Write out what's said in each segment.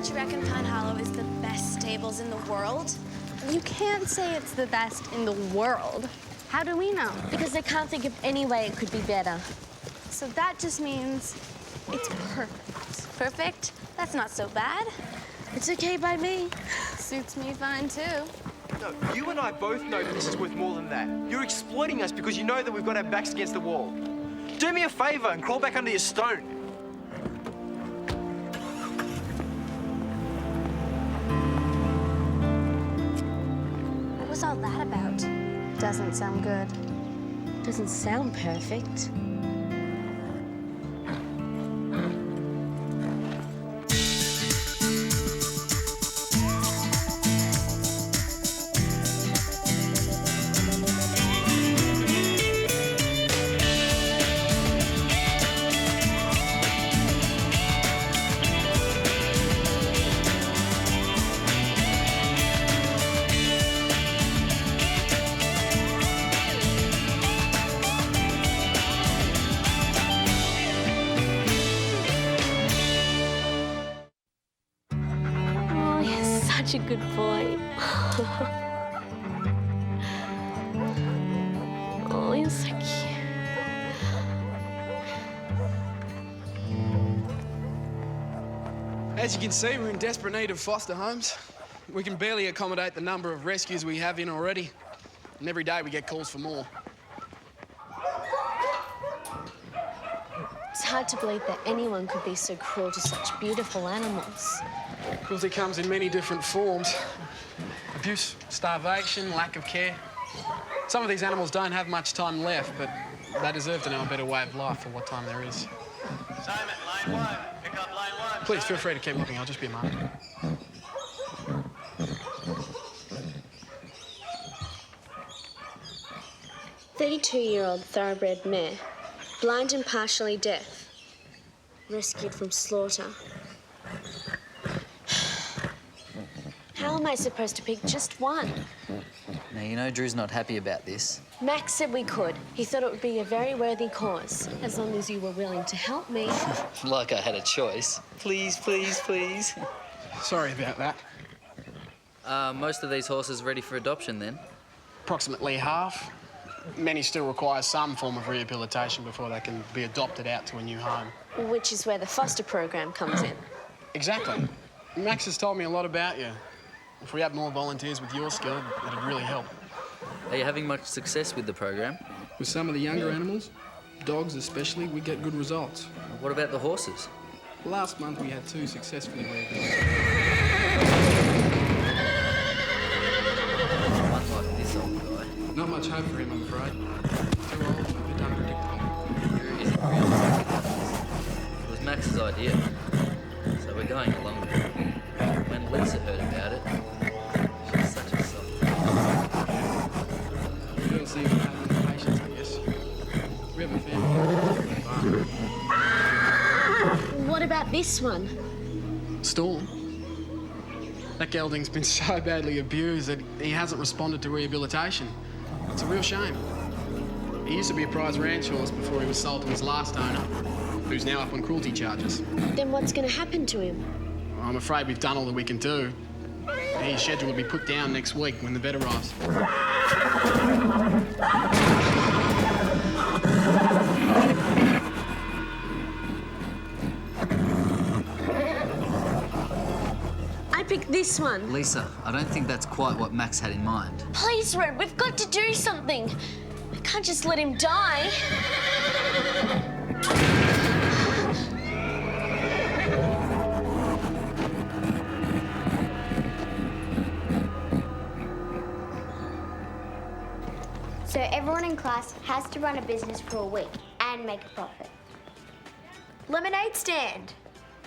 Don't you reckon Pine Hollow is the best stables in the world? You can't say it's the best in the world. How do we know? Because I can't think of any way it could be better. So that just means it's perfect. Perfect? That's not so bad. It's okay by me. Suits me fine, too. No, you and I both know that this is worth more than that. You're exploiting us because you know that we've got our backs against the wall. Do me a favour and crawl back under your stone. What was all that about? Doesn't sound good. Doesn't sound perfect. Such a good boy. Oh, you're so cute. As you can see, we're in desperate need of foster homes. We can barely accommodate the number of rescues we have in already. And every day we get calls for more. It's hard to believe that anyone could be so cruel to such beautiful animals. Cruelty comes in many different forms. Abuse, starvation, lack of care. Some of these animals don't have much time left, but they deserve to know a better way of life for what time there is. Simon, line one. Pick up line one. Please feel free to keep looking. I'll just be a moment. "32-year-old thoroughbred mare, blind and partially deaf, rescued from slaughter." How am I supposed to pick just one? Now, you know Drew's not happy about this. Max said we could. He thought it would be a very worthy cause, as long as you were willing to help me. Like I had a choice. Please, please, please. Sorry about that. Most of these horses ready for adoption, then? Approximately half. Many still require some form of rehabilitation before they can be adopted out to a new home. Which is where the foster program comes in. Exactly. Max has told me a lot about you. If we had more volunteers with your skill, it'd really help. Are you having much success with the program? With some of the younger animals, dogs especially, we get good results. What about the horses? Last month we had 2 successfully rehabilitated. One like this old guy. Not much hope for him, I'm afraid. Too old, a bit unpredictable. Drew isn't really happy about this. It was Max's idea, so we're going along with it. When Lisa heard about it, she's such a soft. We don't see what happens with patients, I guess. We have a family. What about this one? Storm. That gelding's been so badly abused that he hasn't responded to rehabilitation. It's a real shame. He used to be a prize ranch horse before he was sold to his last owner, who's now up on cruelty charges. Then what's going to happen to him? I'm afraid we've done all that we can do. He's scheduled to be put down next week when the vet arrives. I picked this one. Lisa, I don't think that's quite what Max had in mind. Please, Red, we've got to do something. I can't just let him die. So everyone in class has to run a business for a week and make a profit. Lemonade stand.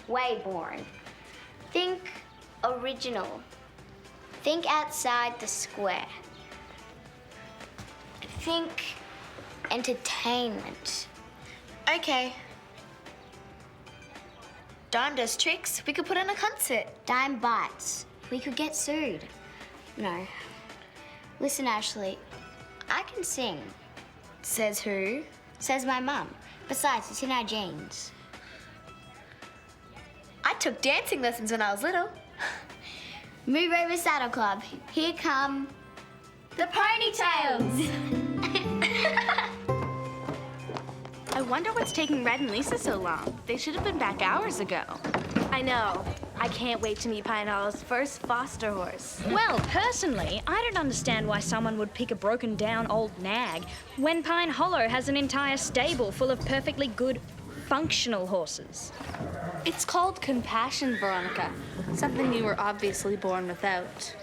Way boring. Think original. Think outside the square. Think entertainment. Okay. Dime does tricks. We could put on a concert. Dime bites. We could get sued. No. Listen, Ashley, I can sing. Says who? Says my mum. Besides, it's in our genes. I took dancing lessons when I was little. Move over Saddle Club. Here come the ponytails. I wonder what's taking Red and Lisa so long. They should have been back hours ago. I know. I can't wait to meet Pine Hollow's first foster horse. Well, personally, I don't understand why someone would pick a broken down old nag when Pine Hollow has an entire stable full of perfectly good, functional horses. It's called compassion, Veronica. Something you were obviously born without.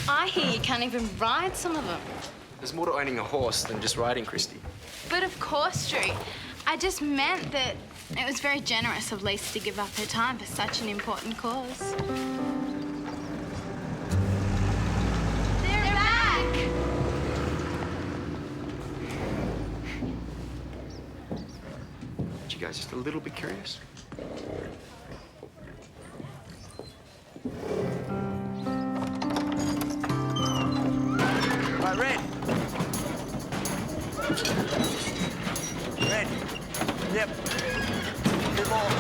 I hear you can't even ride some of them. There's more to owning a horse than just riding, Christy. But of course, Drew. I just meant that it was very generous of Lisa to give up her time for such an important cause. They're back. Aren't you guys just a little bit curious? Right, Red. Red. Yep. Bit more.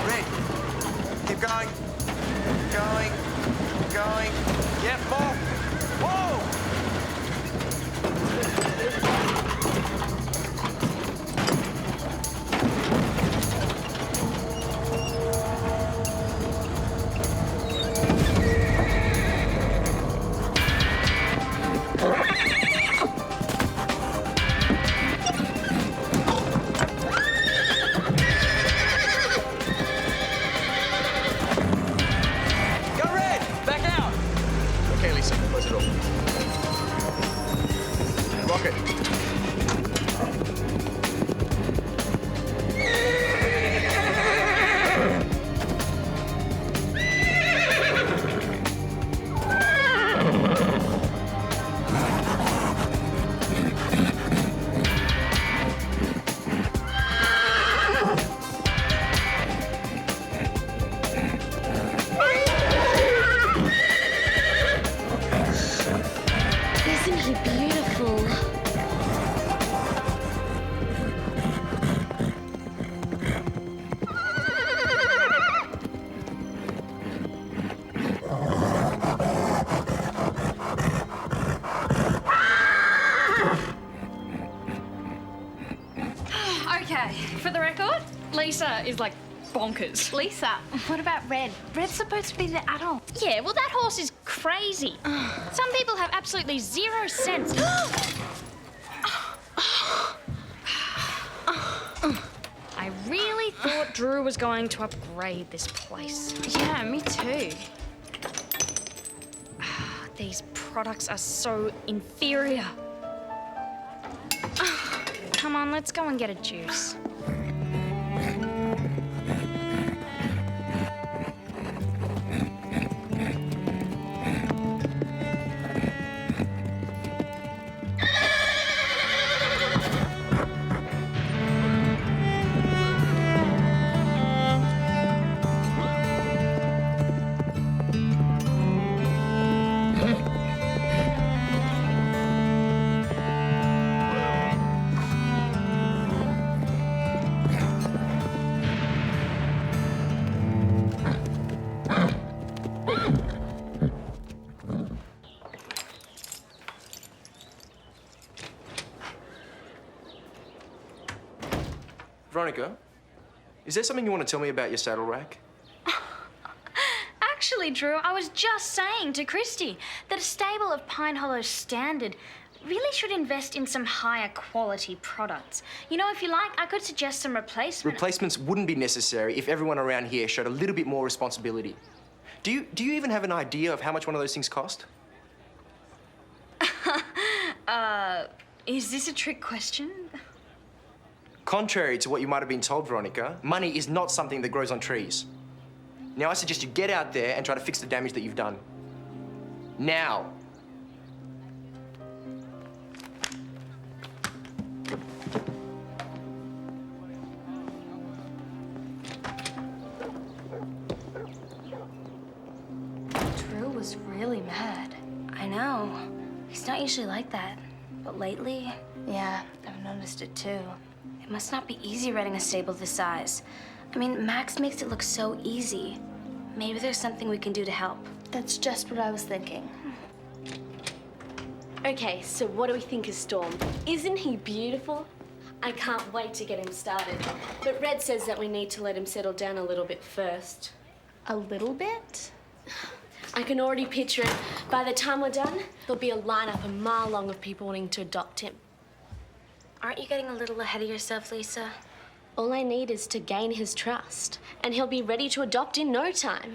Red. Keep going. Going. Going. Yep, more. Whoa! Okay, for the record, Lisa is like bonkers. Lisa, what about Red? Red's supposed to be the adult. Yeah, well, that horse is crazy. Some people have absolutely zero sense. I really thought Drew was going to upgrade this place. Yeah, me too. These products are so inferior. Come on, let's go and get a juice. Veronica, is there something you want to tell me about your saddle rack? Actually, Drew, I was just saying to Christy that a stable of Pine Hollow standard really should invest in some higher quality products. You know, if you like, I could suggest some replacements. Replacements wouldn't be necessary if everyone around here showed a little bit more responsibility. Do you even have an idea of how much one of those things cost? Is this a trick question? Contrary to what you might have been told, Veronica, money is not something that grows on trees. Now, I suggest you get out there and try to fix the damage that you've done. Now. Drew was really mad. I know. He's not usually like that. But lately, yeah, I've noticed it too. It must not be easy running a stable this size. I mean, Max makes it look so easy. Maybe there's something we can do to help. That's just what I was thinking. Okay, so what do we think of Storm? Isn't he beautiful? I can't wait to get him started. But Red says that we need to let him settle down a little bit first. A little bit? I can already picture it. By the time we're done, there'll be a lineup a mile long of people wanting to adopt him. Aren't you getting a little ahead of yourself, Lisa? All I need is to gain his trust, and he'll be ready to adopt in no time.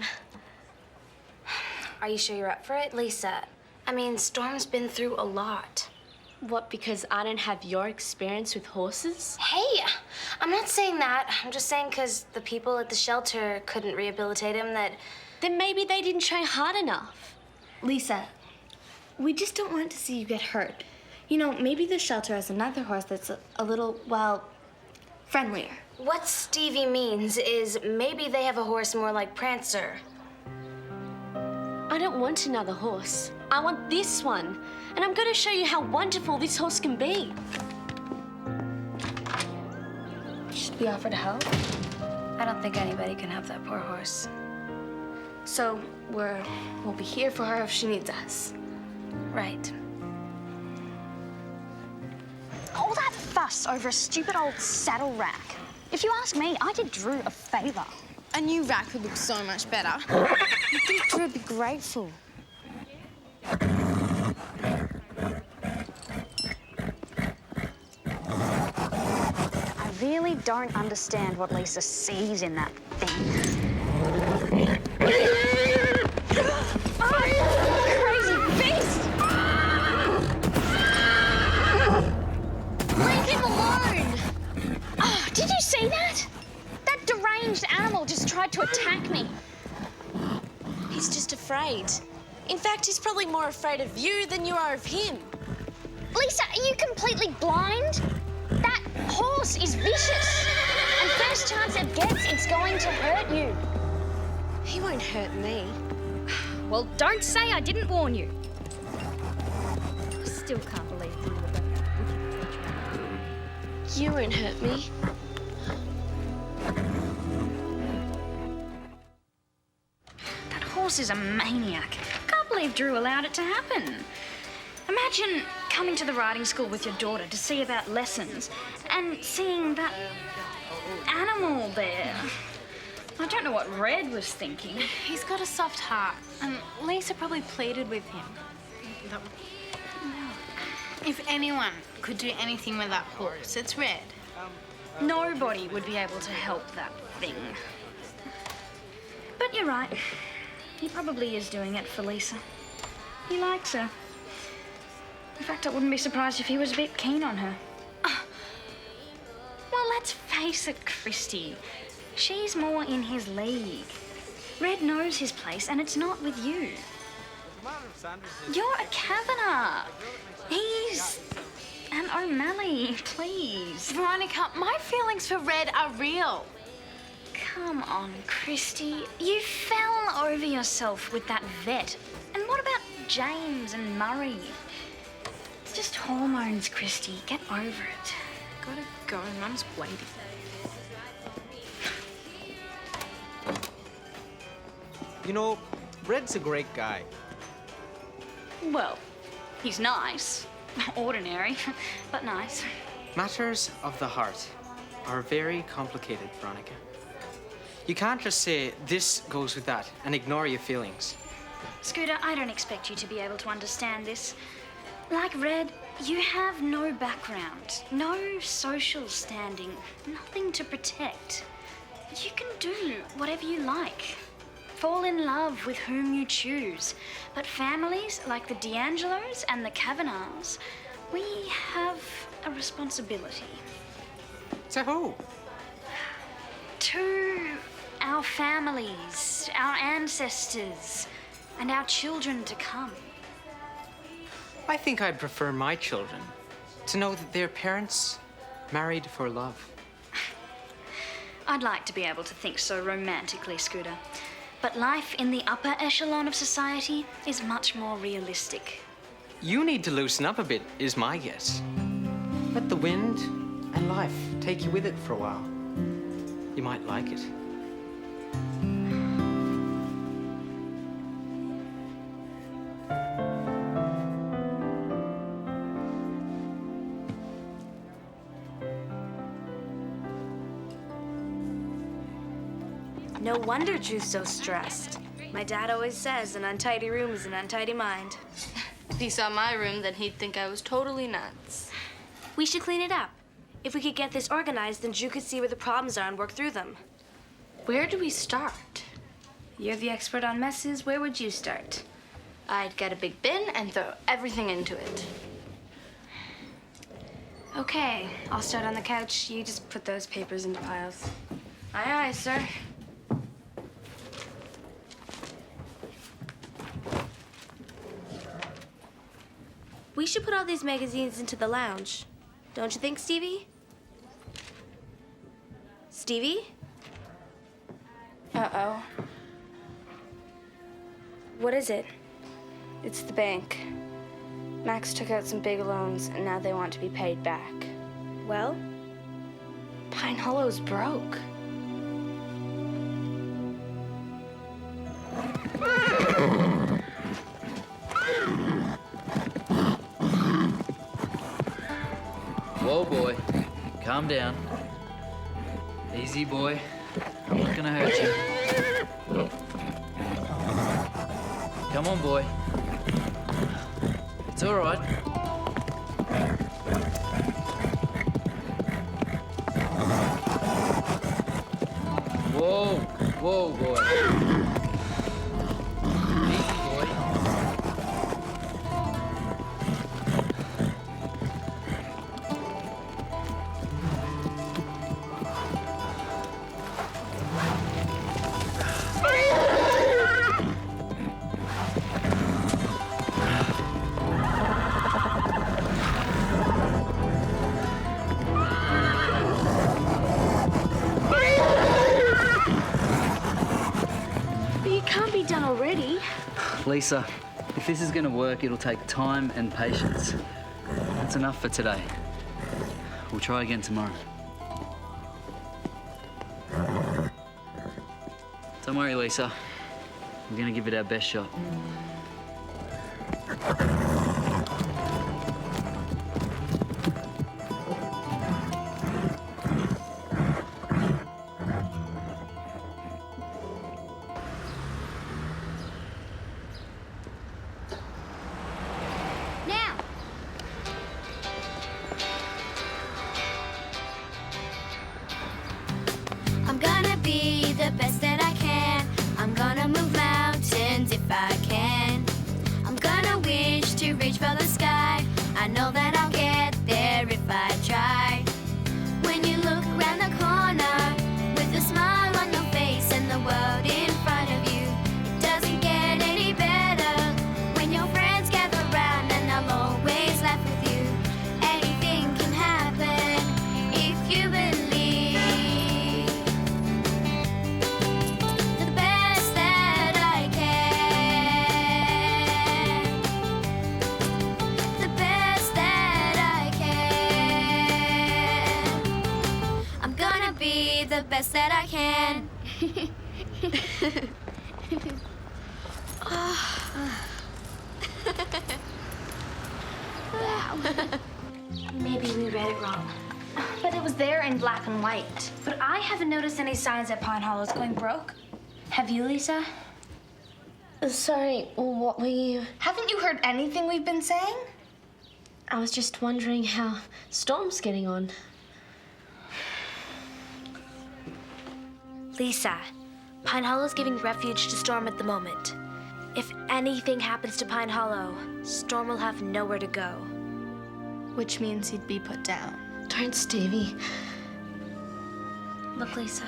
Are you sure you're up for it, Lisa? I mean, Storm's been through a lot. What, because I don't have your experience with horses? Hey, I'm not saying that. I'm just saying because the people at the shelter couldn't rehabilitate him that... Then maybe they didn't try hard enough. Lisa, we just don't want to see you get hurt. You know, maybe the shelter has another horse that's a little, well, friendlier. What Stevie means is maybe they have a horse more like Prancer. I don't want another horse. I want this one. And I'm going to show you how wonderful this horse can be. Should we offer to help? I don't think anybody can help that poor horse. So we'll be here for her if she needs us. Right. All that fuss over a stupid old saddle rack. If you ask me, I did Drew a favour. A new rack would look so much better. You think Drew would be grateful? I really don't understand what Lisa sees in that thing. Crazy beast! Leave him alone! Oh, did you see that? That deranged animal just tried to attack me. He's just afraid. In fact, he's probably more afraid of you than you are of him. Lisa, are you completely blind? That horse is vicious. And first chance it gets, it's going to hurt you. He won't hurt me. Well, don't say I didn't warn you. I still can't believe you were that. You won't hurt me. That horse is a maniac. Can't believe Drew allowed it to happen. Imagine coming to the riding school with your daughter to see about lessons and seeing that animal there. I don't know what Red was thinking. He's got a soft heart, and Lisa probably pleaded with him. If anyone could do anything with that horse, it's Red. Nobody would be able to help that thing. But you're right. He probably is doing it for Lisa. He likes her. In fact, I wouldn't be surprised if he was a bit keen on her. Well, let's face it, Christy. She's more in his league. Red knows his place, and it's not with you. You're a Kavanagh. He's an O'Malley, please. Veronica, my feelings for Red are real. Come on, Christy. You fell over yourself with that vet. And what about James and Murray? It's just hormones, Christy. Get over it. Gotta go, Mum's waiting. You know, Red's a great guy. Well, he's nice. Ordinary, but nice. Matters of the heart are very complicated, Veronica. You can't just say, this goes with that, and ignore your feelings. Scooter, I don't expect you to be able to understand this. Like Red, you have no background, no social standing, nothing to protect. You can do whatever you like. Fall in love with whom you choose. But families like the D'Angelos and the Kavanaghs, we have a responsibility. To who? To our families, our ancestors, and our children to come. I think I'd prefer my children to know that their parents married for love. I'd like to be able to think so romantically, Scooter. But life in the upper echelon of society is much more realistic. You need to loosen up a bit, is my guess. Let the wind and life take you with it for a while. You might like it. No wonder Drew's so stressed. My dad always says an untidy room is an untidy mind. If he saw my room, then he'd think I was totally nuts. We should clean it up. If we could get this organized, then Drew could see where the problems are and work through them. Where do we start? You're the expert on messes. Where would you start? I'd get a big bin and throw everything into it. Okay, I'll start on the couch. You just put those papers into piles. Aye, aye, sir. We should put all these magazines into the lounge. Don't you think, Stevie? Stevie? Uh-oh. What is it? It's the bank. Max took out some big loans, and now they want to be paid back. Well? Pine Hollow's broke. Whoa, boy. Calm down. Easy, boy. I'm not gonna hurt you. Come on, boy. It's all right. Whoa, whoa, boy. Easy, boy. Lisa, if this is going to work, it'll take time and patience. That's enough for today. We'll try again tomorrow. Don't worry, Lisa. We're going to give it our best shot. I'm gonna be the best that I can. I'm gonna move mountains if I can. I'm gonna wish to reach for the sky. I know that I'll get there if I try. When you look round the corner with a smile on your face and the world in front of you, it doesn't get any better. When your friends gather round and I'll always laugh with you. Anything can happen if you believe. The best that I can. Maybe we read it wrong. But it was there in black and white. But I haven't noticed any signs that Pine Hollow's going broke. Have you, Lisa? Sorry, what were you... Haven't you heard anything we've been saying? I was just wondering how Storm's getting on. Lisa, Pine Hollow's giving refuge to Storm at the moment. If anything happens to Pine Hollow, Storm will have nowhere to go. Which means he'd be put down. Don't, Stevie. Look, Lisa,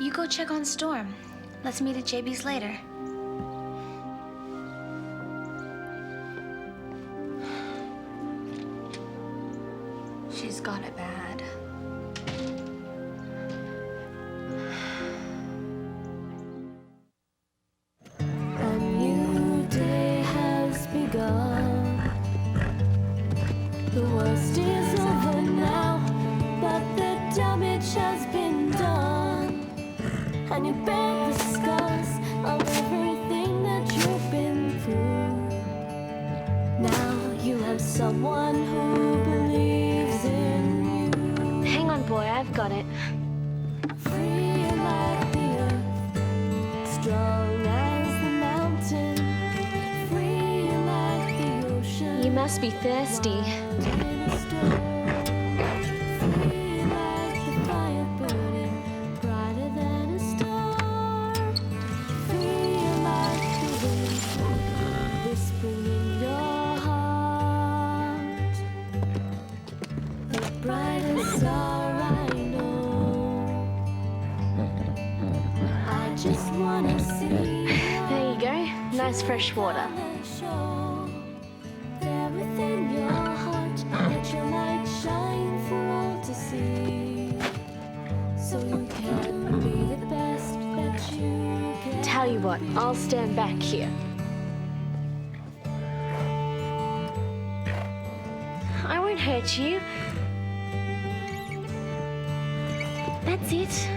you go check on Storm. Let's meet at JB's later. She's got it bad. The worst is over now, but the damage has been done. and you bear the scars of everything that you've been through. Now you have someone who believes in you. Hang on, boy, I've got it. Free like the earth, strong as the mountain, free like the ocean. You must be thirsty. In a storm, free like the fire burning, brighter than a star. Free like the wind, whispering in your heart. The brightest star I know. I just wanna see. There you go. Nice fresh water. There within your heart, let your light shine for all to see. So you can be the best that you can. Tell you what, I'll stand back here. I won't hurt you. That's it.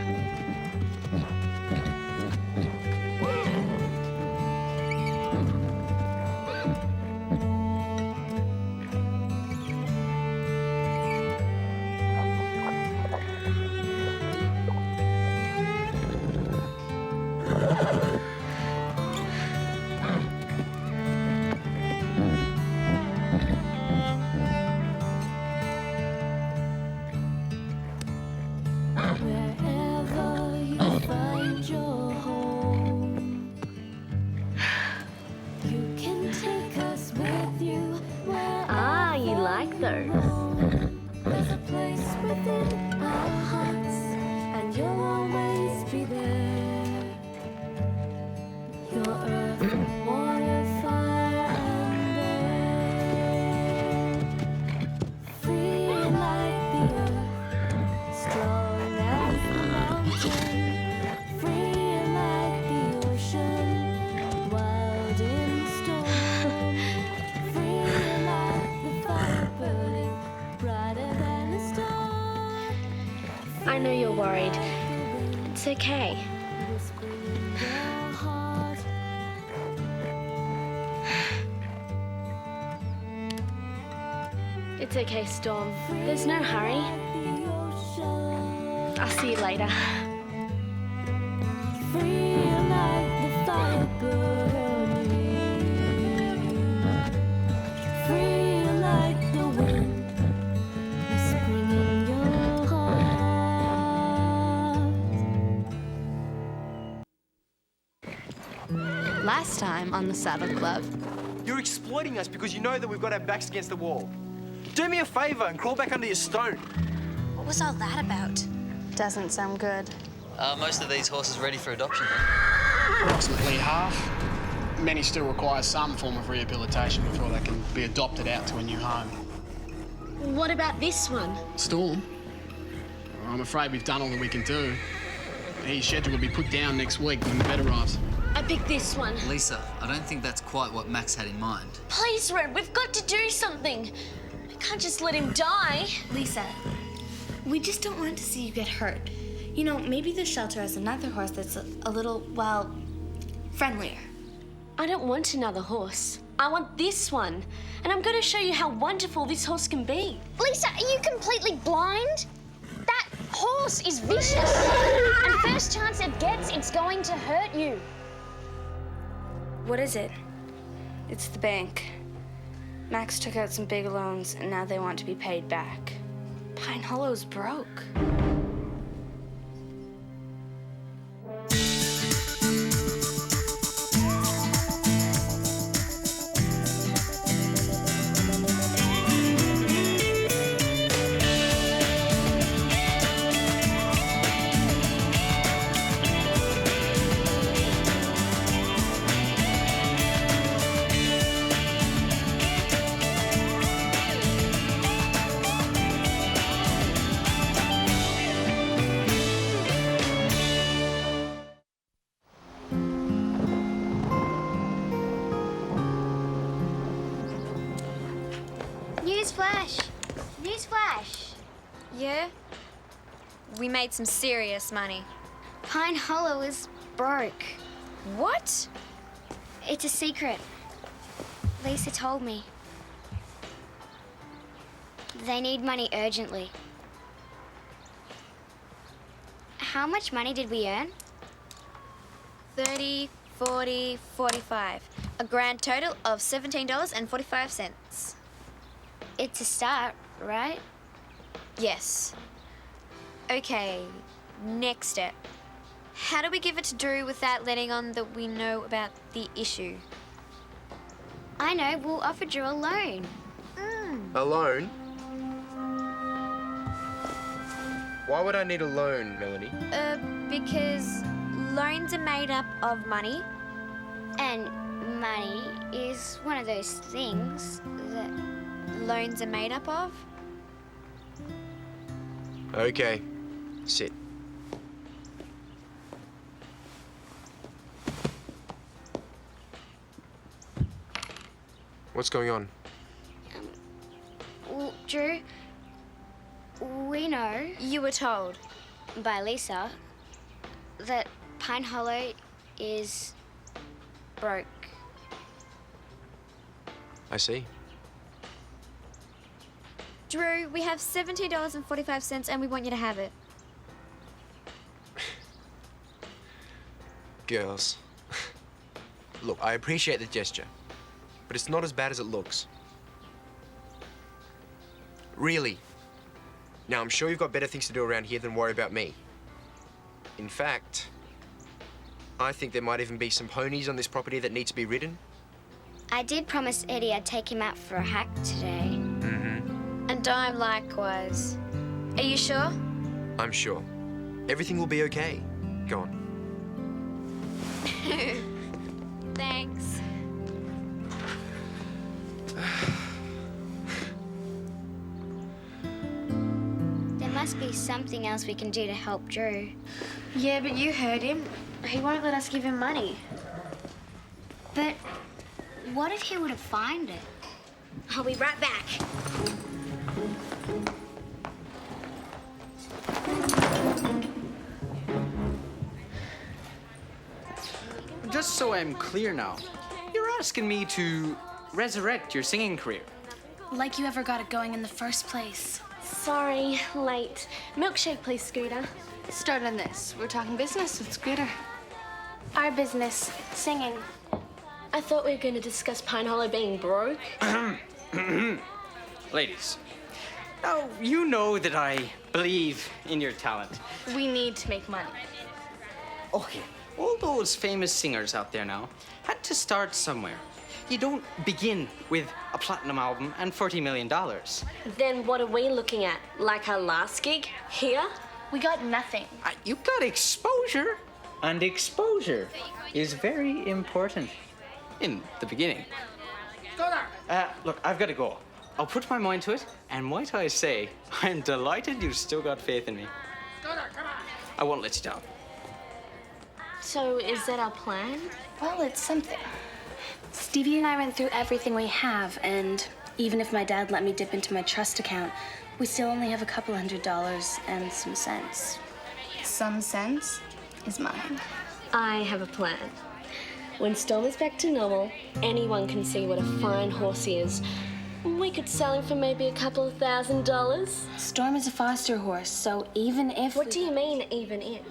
Wherever you find your home, you can take us with you. Ah, you like those. There's a place within our hearts, and you'll always be there. Your earth, water, fire, and air. Free like the earth, strong as the mountain, free like the ocean, wild in storm. Free like the fire burning, brighter than a star. I know you're worried. It's okay. Whispering in your heart. It's okay, Storm. There's no hurry. The ocean, I'll see you later. free like the fire burning, free like the wind, whispering in your heart. Last time on the Saddle Club, You're exploiting us because you know that we've got our backs against the wall. Do me a favour and crawl back under your stone. What was all that about? doesn't sound good. Most of these horses ready for adoption, then? Approximately half. Many still require some form of rehabilitation before they can be adopted out to a new home. What about this one? Storm? I'm afraid we've done all that we can do. He's scheduled to be put down next week when the vet arrives. I picked this one. Lisa, I don't think that's quite what Max had in mind. Please, Red, we've got to do something. We can't just let him die. Lisa, we just don't want to see you get hurt. You know, maybe the shelter has another horse that's a little, well, friendlier. I don't want another horse. I want this one. And I'm going to show you how wonderful this horse can be. Lisa, are you completely blind? That horse is vicious. And first chance it gets, it's going to hurt you. What is it? It's the bank. Max took out some big loans, and now they want to be paid back. Pine Hollow's broke. Newsflash! Newsflash! Yeah? We made some serious money. Pine Hollow is broke. What? It's a secret. Lisa told me. They need money urgently. How much money did we earn? 30, 40, 45. A grand total of $17.45. It's a start, right? Yes. Okay, next step. How do we give it to Drew without letting on that we know about the issue? I know, we'll offer Drew a loan. A loan? Why would I need a loan, Melanie? Because loans are made up of money. And money is one of those things that loans are made up of. Okay, sit. What's going on? Well, Drew, we know... You were told. By Lisa that Pine Hollow is broke. I see. Drew, we have $17.45 and we want you to have it. Girls. Look, I appreciate the gesture, but it's not as bad as it looks. Really. Now, I'm sure you've got better things to do around here than worry about me. In fact, I think there might even be some ponies on this property that need to be ridden. I did promise Eddie I'd take him out for a hike today. Mm-hmm. And I'm likewise. Are you sure? I'm sure. Everything will be okay. Go on. Thanks. There must be something else we can do to help Drew. Yeah, but you heard him. He won't let us give him money. But what if he were to find it? I'll be right back. Just so I'm clear now, you're asking me to resurrect your singing career. Like you ever got it going in the first place. Sorry, late. Milkshake, please, Scooter. Start on this. We're talking business with Scooter. Our business, singing. I thought we were going to discuss Pine Hollow being broke. Ladies, now you know that I believe in your talent. We need to make money. Okay, all those famous singers out there now had to start somewhere. You don't begin with a platinum album and $40 million. Then what are we looking at? Like our last gig? Here? We got nothing. You got exposure. And exposure is very important in the beginning. Go there. Look, I've got to go. I'll put my mind to it, and might I say, I'm delighted you've still got faith in me. Go there, come on. I won't let you down. So is that our plan? Well, it's something. Stevie and I went through everything we have, and even if my dad let me dip into my trust account, we still only have a couple $100 and some cents. Some cents is mine. I have a plan. When Storm is back to normal, anyone can see what a fine horse he is. We could sell him for maybe a couple of $1,000s. Storm is a foster horse, so even if What do you mean, even if?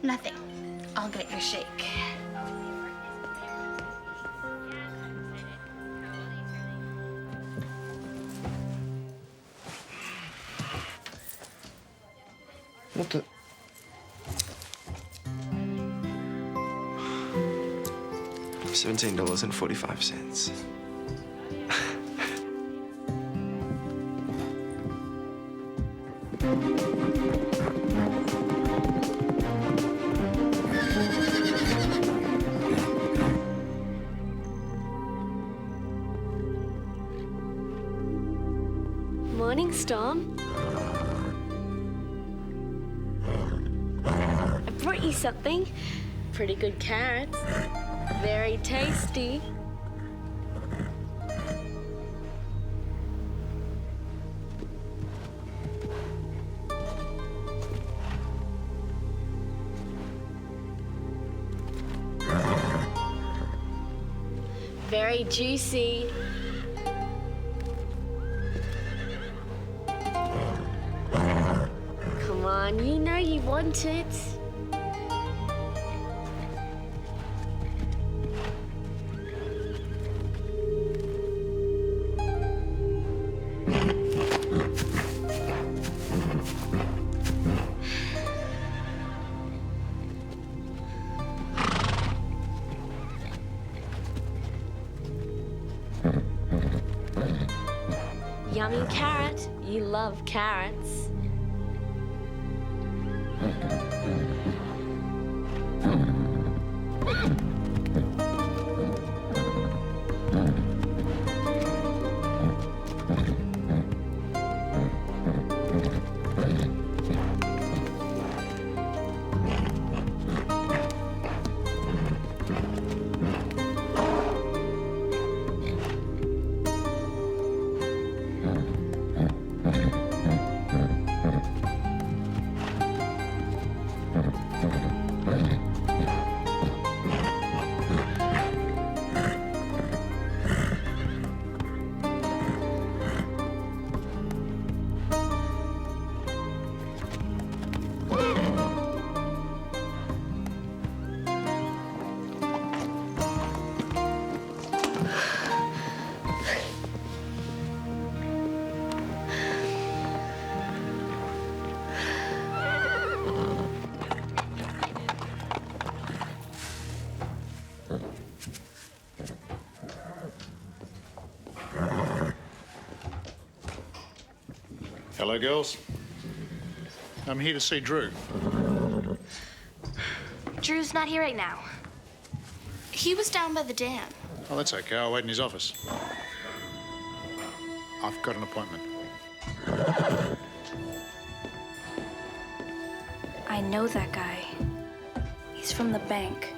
Nothing. I'll get your shake. What the? $17.45. Morning, Storm. I brought you something. Pretty good carrots. Very tasty. very juicy. Come on, you know you want it. Yummy carrot. You love carrots. Hello, girls. I'm here to see Drew. Drew's not here right now. He was down by the dam. Oh, that's okay. I'll wait in his office. I've got an appointment. I know that guy. He's from the bank.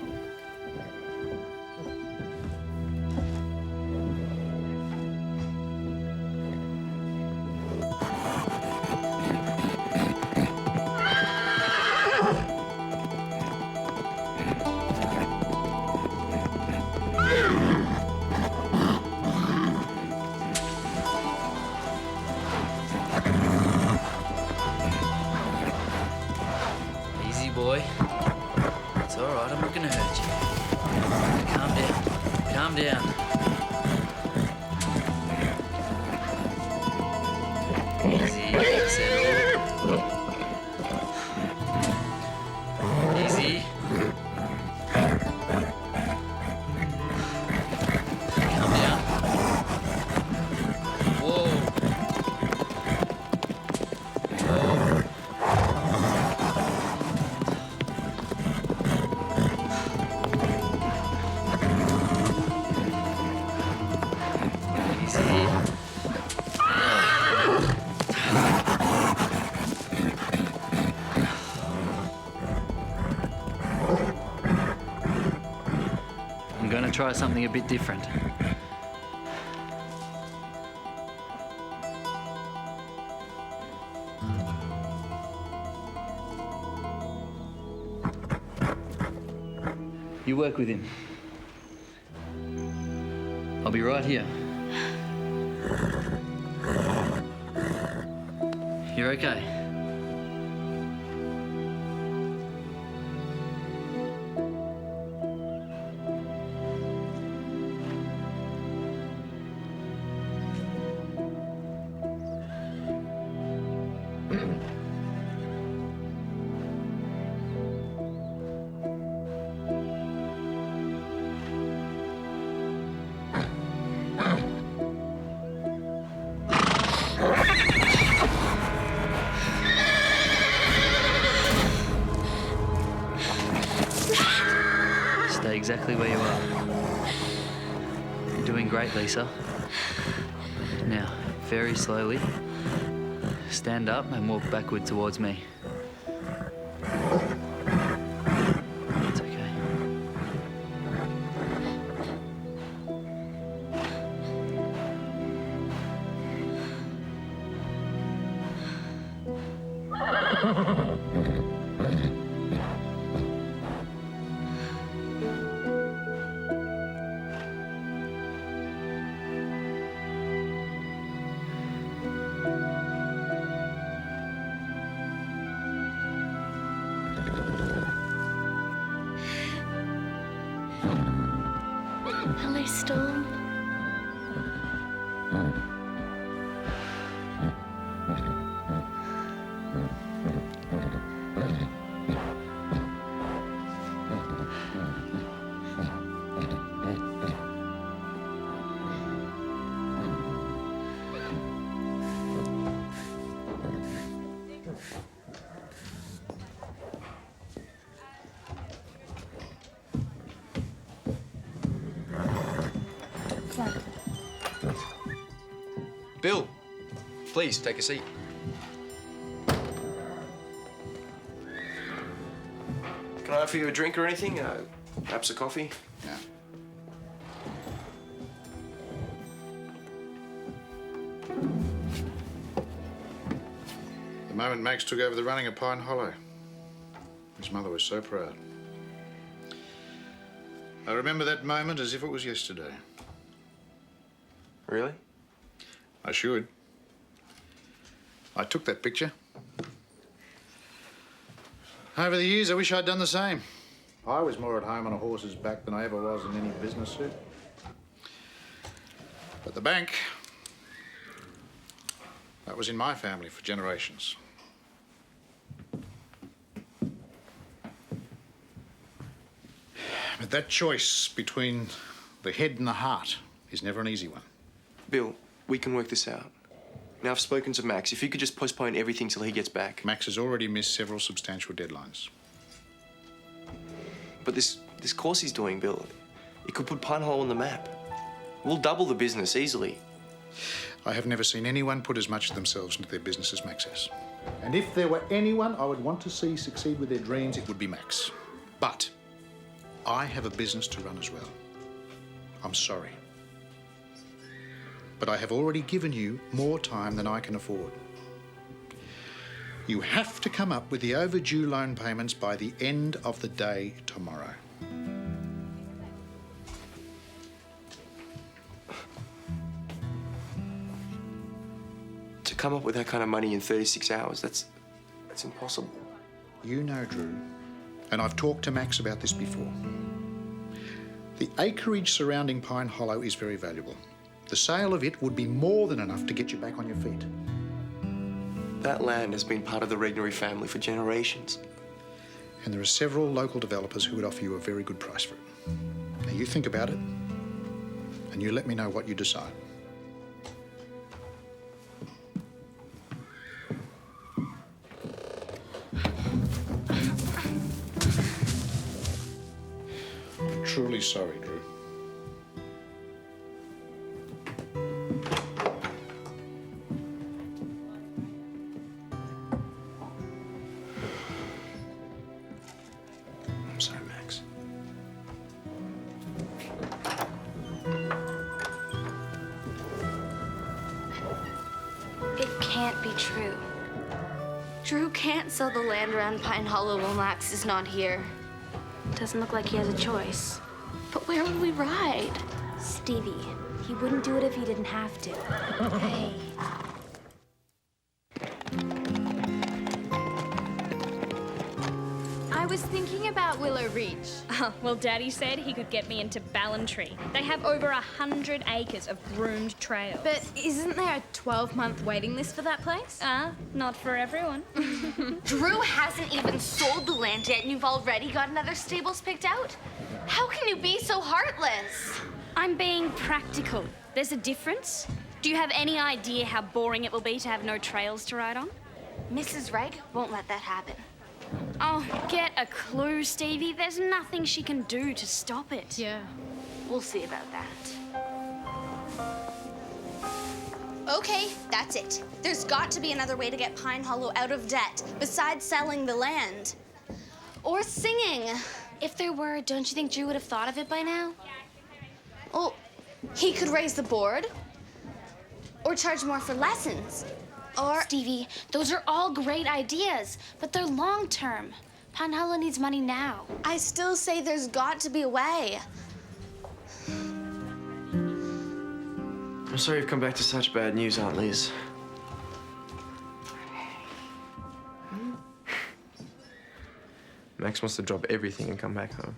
Easy, boy. It's all right. I'm not going to hurt you. Calm down. Calm down. Easy. Settle. Easy. Calm down. Whoa. I'm going to try something a bit different. You work with him. I'll be right here. You're okay. Stay exactly where you are. You're doing great, Lisa. Now, very slowly, stand up and walk backward towards me. It's okay. Hello, Storm. Bill, please take a seat. Can I offer you a drink or anything? Perhaps a coffee? Yeah. The moment Max took over the running of Pine Hollow, his mother was so proud. I remember that moment as if it was yesterday. Really? I should. I took that picture. Over the years, I wish I'd done the same. I was more at home on a horse's back than I ever was in any business suit. But the bank, that was in my family for generations. But that choice between the head and the heart is never an easy one. Bill, we can work this out. Now, I've spoken to Max. If you could just postpone everything till he gets back. Max has already missed several substantial deadlines. But this course he's doing, Bill, it could put Pine Hollow on the map. We'll double the business easily. I have never seen anyone put as much of themselves into their business as Max has. And if there were anyone I would want to see succeed with their dreams, it would be Max. But I have a business to run as well. I'm sorry. But I have already given you more time than I can afford. You have to come up with the overdue loan payments by the end of the day tomorrow. To come up with that kind of money in 36 hours, that's impossible. You know, Drew, and I've talked to Max about this before. The acreage surrounding Pine Hollow is very valuable. The sale of it would be more than enough to get you back on your feet. That land has been part of the Regnery family for generations. And there are several local developers who would offer you a very good price for it. Now, you think about it, and you let me know what you decide. I'm truly sorry, Drew. I'm sorry, Max. It can't be true. Drew can't sell the land around Pine Hollow while Max is not here. Doesn't look like he has a choice. But where would we ride? Stevie, he wouldn't do it if he didn't have to. Hey. I was thinking about Willow Ridge. Oh, well, Daddy said he could get me into Ballantree. They have over 100 acres of groomed trails. But isn't there a 12-month waiting list for that place? Not for everyone. Drew hasn't even sold the land yet and you've already got another stables picked out? How can you be so heartless? I'm being practical. There's a difference. Do you have any idea how boring it will be to have no trails to ride on? Mrs. Reg won't let that happen. Oh, get a clue, Stevie. There's nothing she can do to stop it. Yeah. We'll see about that. Okay, that's it. There's got to be another way to get Pine Hollow out of debt besides selling the land. Or singing. If there were, don't you think Drew would have thought of it by now? Well, he could raise the board. Or charge more for lessons. Or... Stevie, those are all great ideas, but they're long-term. Pine Hollow needs money now. I still say there's got to be a way. I'm sorry you've come back to such bad news, Aunt Liz. Max wants to drop everything and come back home.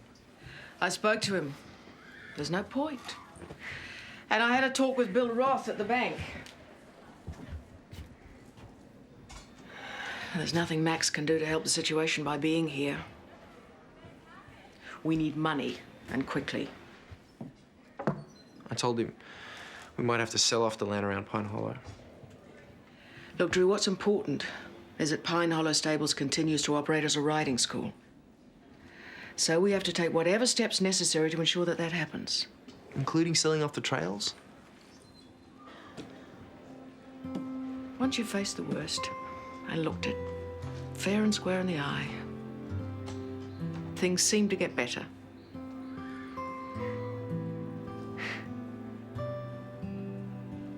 I spoke to him. There's no point. And I had a talk with Bill Roth at the bank. There's nothing Max can do to help the situation by being here. We need money, and quickly. I told him we might have to sell off the land around Pine Hollow. Look, Drew, what's important is that Pine Hollow Stables continues to operate as a riding school. So we have to take whatever steps necessary to ensure that that happens. Including selling off the trails? Once you've faced the worst and looked it fair and square in the eye, things seem to get better.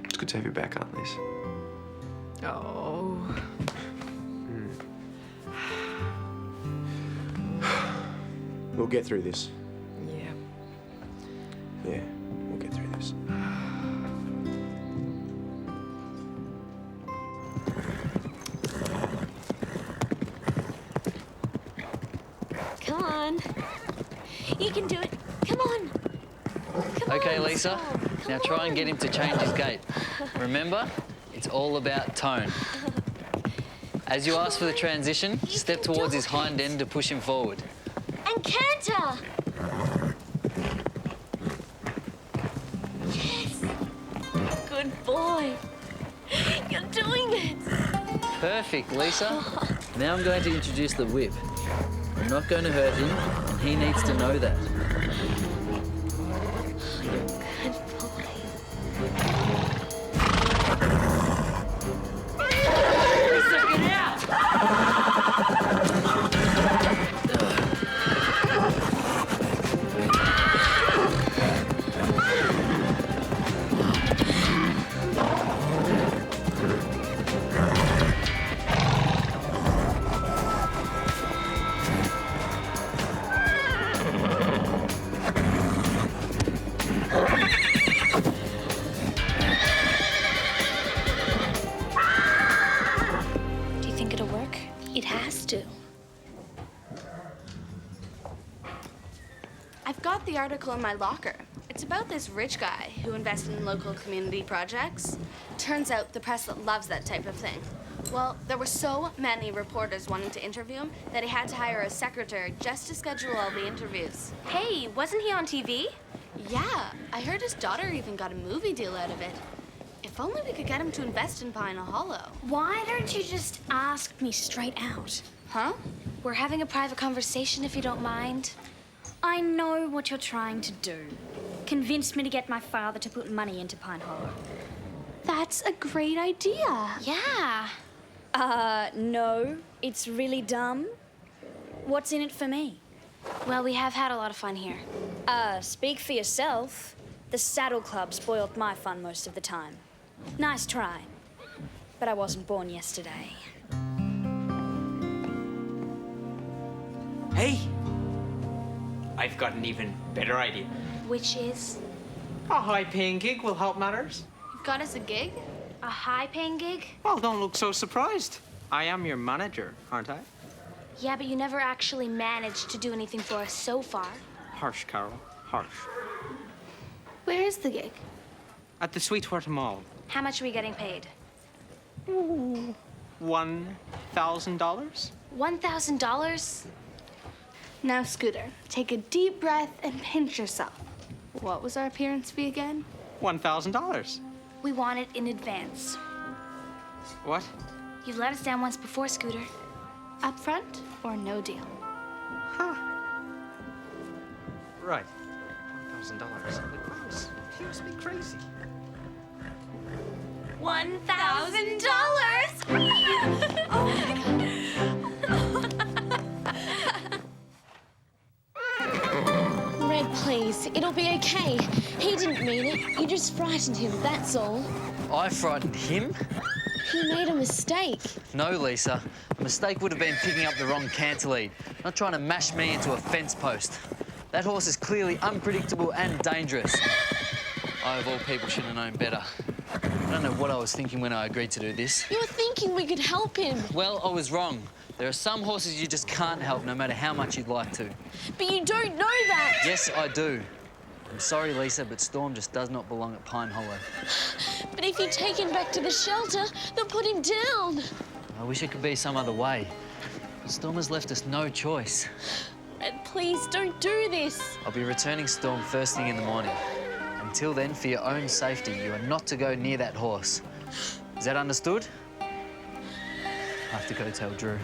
It's good to have you back, Aunt Liz. Oh. We'll get through this. Yeah. Yeah, we'll get through this. Come on. You can do it. Come on. Okay, Lisa. Now try and get him to change his gait. Remember, it's all about tone. As you ask for the transition, step towards his hind end to push him forward. And canter. Yes. Good boy. You're doing it. Perfect, Lisa. Now I'm going to introduce the whip. I'm not going to hurt him, and he needs to know that. Article in my locker. It's about this rich guy who invested in local community projects. Turns out the press loves that type of thing. Well, there were so many reporters wanting to interview him that he had to hire a secretary just to schedule all the interviews. Hey, wasn't he on TV? Yeah, I heard his daughter even got a movie deal out of it. If only we could get him to invest in Pine Hollow. Why don't you just ask me straight out? Huh? We're having a private conversation if you don't mind. I know what you're trying to do. Convince me to get my father to put money into Pine Hollow. That's a great idea. Yeah. No, it's really dumb. What's in it for me? Well, we have had a lot of fun here. Speak for yourself. The Saddle Club spoiled my fun most of the time. Nice try. But I wasn't born yesterday. Hey! I've got an even better idea. Which is? A high-paying gig will help matters. You've got us a gig? A high-paying gig? Well, don't look so surprised. I am your manager, aren't I? Yeah, but you never actually managed to do anything for us so far. Harsh, Carole. Harsh. Where is the gig? At the Sweetwater Mall. How much are we getting paid? $1,000. $1,000? Now, Scooter, take a deep breath and pinch yourself. What was our appearance fee again? $1,000. We want it in advance. What? You've let us down once before, Scooter. Up front or no deal? Huh. Right. $1,000. Gross. She must be crazy. $1,000! Oh my God. Red, please. It'll be okay. He didn't mean it. You just frightened him, that's all. I frightened him? He made a mistake. No, Lisa. The mistake would have been picking up the wrong canter lead, not trying to mash me into a fence post. That horse is clearly unpredictable and dangerous. I, of all people, should have known better. I don't know what I was thinking when I agreed to do this. You were thinking we could help him. Well, I was wrong. There are some horses you just can't help, no matter how much you'd like to. But you don't know that. Yes, I do. I'm sorry, Lisa, but Storm just does not belong at Pine Hollow. But if you take him back to the shelter, they'll put him down. I wish it could be some other way. Storm has left us no choice. Red, please don't do this. I'll be returning Storm first thing in the morning. Until then, for your own safety, you are not to go near that horse. Is that understood? I have to go tell Drew.